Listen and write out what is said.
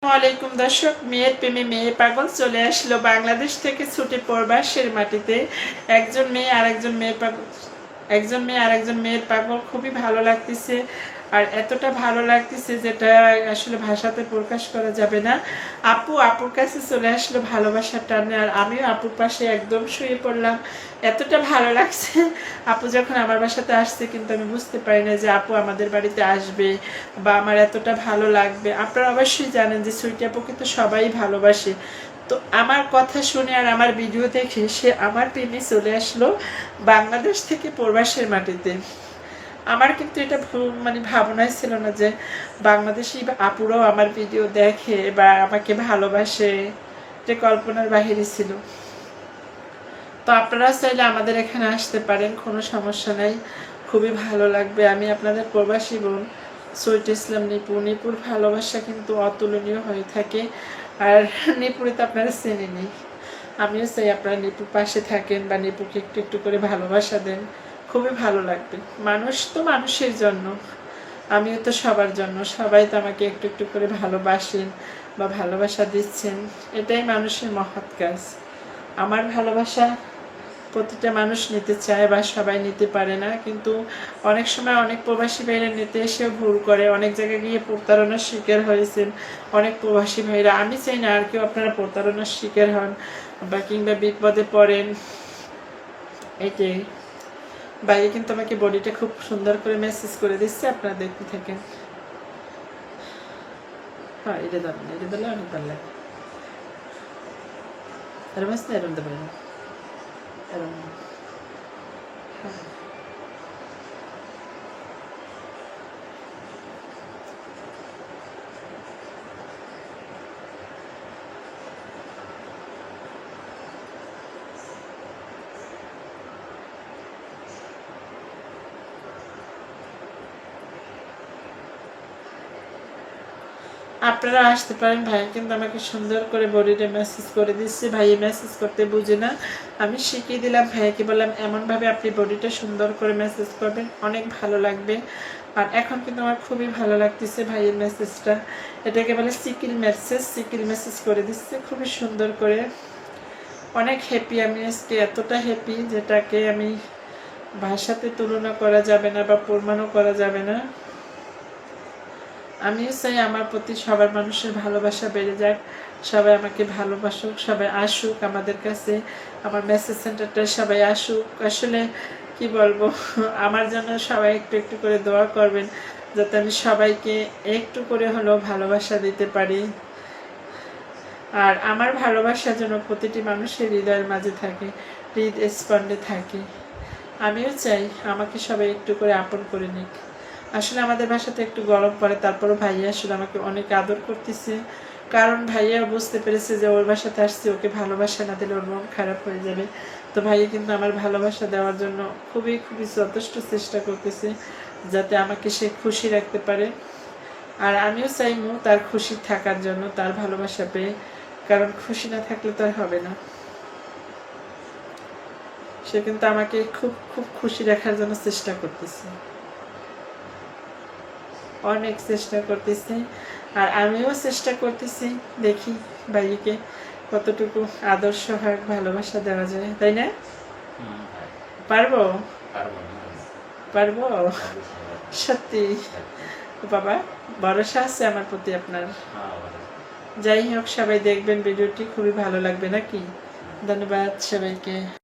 ওয়ালাইকুম দর্শক, মেয়ের প্রেমে মেয়ে পাগল চলে আসলো বাংলাদেশ থেকে ছুটে প্রবাসের মাটিতে। একজন মেয়ে আর একজন মেয়ের পাগল, একজন মেয়ে আর একজন মেয়ের পাগল, খুবই ভালো লাগতেছে। আর এতটা ভালো লাগতেছে যেটা আসলে ভাষাতে প্রকাশ করা যাবে না। আপুর কাছে চলে আসলো ভালোবাসার টানে, আর আমিও আপুর পাশে একদম শুয়ে পড়লাম। এতটা ভালো লাগছে। আপু যখন আমার বাসাতে আসছে, কিন্তু আমি বুঝতে পারি না যে আপু আমাদের বাড়িতে আসবে বা আমার এতটা ভালো লাগবে। আপনারা অবশ্যই জানেন যে সুইটি আপুকে তো সবাই ভালোবাসে। তো আমার কথা শুনে আর আমার ভিডিও দেখে সে আমার প্রেমে চলে আসলো বাংলাদেশ থেকে প্রবাসের মাটিতে। আমার কিন্তু এটা ভাবনাই ছিল না যে বাংলাদেশি আপুরাও আমার ভিডিও দেখে বা আমাকে ভালোবাসে, যে কল্পনার বাহিরে ছিল। তো আপনারা চাইলে আমাদের এখানে আসতে পারেন, কোনো সমস্যা নাই, খুবই ভালো লাগবে। আমি আপনাদের প্রবাসী বোন সৈয়দ ইসলাম নিপুর ভালোবাসা কিন্তু অতুলনীয় হয়ে থাকে। আর নিপুরে তো আপনারা চেনে নেই। আমিও চাই আপনারা নিপুর পাশে থাকেন বা নিপুকে একটু একটু করে ভালোবাসা দেন, খুবই ভালো লাগবে। মানুষ তো মানুষের জন্য, আমিও তো সবার জন্য। সবাই তো আমাকে একটু একটু করে ভালোবাসেন বা ভালোবাসা দিচ্ছেন, এটাই মানুষের মহৎ কাজ। আমার ভালোবাসা প্রতিটা মানুষ নিতে চায় বা সবাই নিতে পারে না, কিন্তু অনেক সময় অনেক প্রবাসী ভাইরা নিতে এসেও ভুল করে, অনেক জায়গায় গিয়ে প্রতারণার শিকার হয়েছেন অনেক প্রবাসী ভাইরা। আমি চাই না আর কেউ আপনারা প্রতারণার শিকার হন বা কিংবা বিপদে পড়েন। এটাই বাইরে কিন্তু আমাকে বডিটা খুব সুন্দর করে মেসেজ করে দিচ্ছে, আপনারা দেখতে থাকেন। হ্যাঁ, এটা দাম না, এটা দিলে অনেক ভালো লাগে। এরম আছে না, এরম দেবে না, এরম। হ্যাঁ, আপনারা আসতে পারেন। ভাইয়া কিন্তু আমাকে সুন্দর করে বডিটা মেসেজ করে দিচ্ছে। ভাইয়া মেসেজ করতে বুঝে না, আমি শিখিয়ে দিলাম। ভাইয়াকে বললাম এমনভাবে আপনি বডিটা সুন্দর করে মেসেজ করবেন, অনেক ভালো লাগবে। আর এখন কিন্তু আমার খুবই ভালো লাগতেছে ভাইয়ের মেসেজটা। এটাকে বলে সিকিল মেসেজ করে দিচ্ছে খুবই সুন্দর করে। অনেক হ্যাপি আমি আজকে, এতটা হ্যাপি যেটাকে আমি ভাষাতে তুলনা করা যাবে না বা প্রমাণও করা যাবে না। আমিও চাই আমার প্রতি সবার মানুষের ভালোবাসা বেড়ে যাক, সবাই আমাকে ভালোবাসুক, সবাই আসুক আমাদের কাছে, আমার মেসেজ সেন্টারটায় সবাই আসুক। আসলে কি বলবো, আমার জন্য সবাই একটু একটু করে দোয়া করবেন, যাতে আমি সবাইকে একটু করে হলেও ভালোবাসা দিতে পারি। আর আমার ভালোবাসা যেন প্রতিটি মানুষের হৃদয়ের মাঝে থাকে, হৃদস্পন্দে থাকে। আমিও চাই আমাকে সবাই একটু করে আপন করে নিক। আসলে আমাদের বাসাতে একটু গরম পড়ে, তারপরও ভাইয়া আসলে আমাকে অনেক আদর করতেছে। কারণ ভাইয়া বুঝতে পেরেছে যে ওর বাসাতে আসছে, ওকে ভালোবাসা না দিলে ওর মন খারাপ হয়ে যাবে। তো ভাইয়া কিন্তু আমার ভালোবাসা দেওয়ার জন্য খুবই খুবই যথেষ্ট চেষ্টা করতেছে, যাতে আমাকে সে খুশি রাখতে পারে। আর আমিও চাইমু তার খুশি থাকার জন্য, তার ভালোবাসা পেয়ে। কারণ খুশি না থাকলে তো আর হবে না। সে কিন্তু আমাকে খুব খুব খুশি রাখার জন্য চেষ্টা করতেছে, অনেক চেষ্টা করতেছি। আর আমিও চেষ্টা করতেছি, দেখি ভাইকে কতটুকু আদর্শ হাক ভালোবাসা দেওয়া যায়, তাই না? পারবো, পারবো সত্যি বাবা, ভরসা আছে আমার প্রতি আপনার। যাই হোক, সবাই দেখবেন ভিডিওটি, খুবই ভালো লাগবে নাকি? ধন্যবাদ সবাইকে।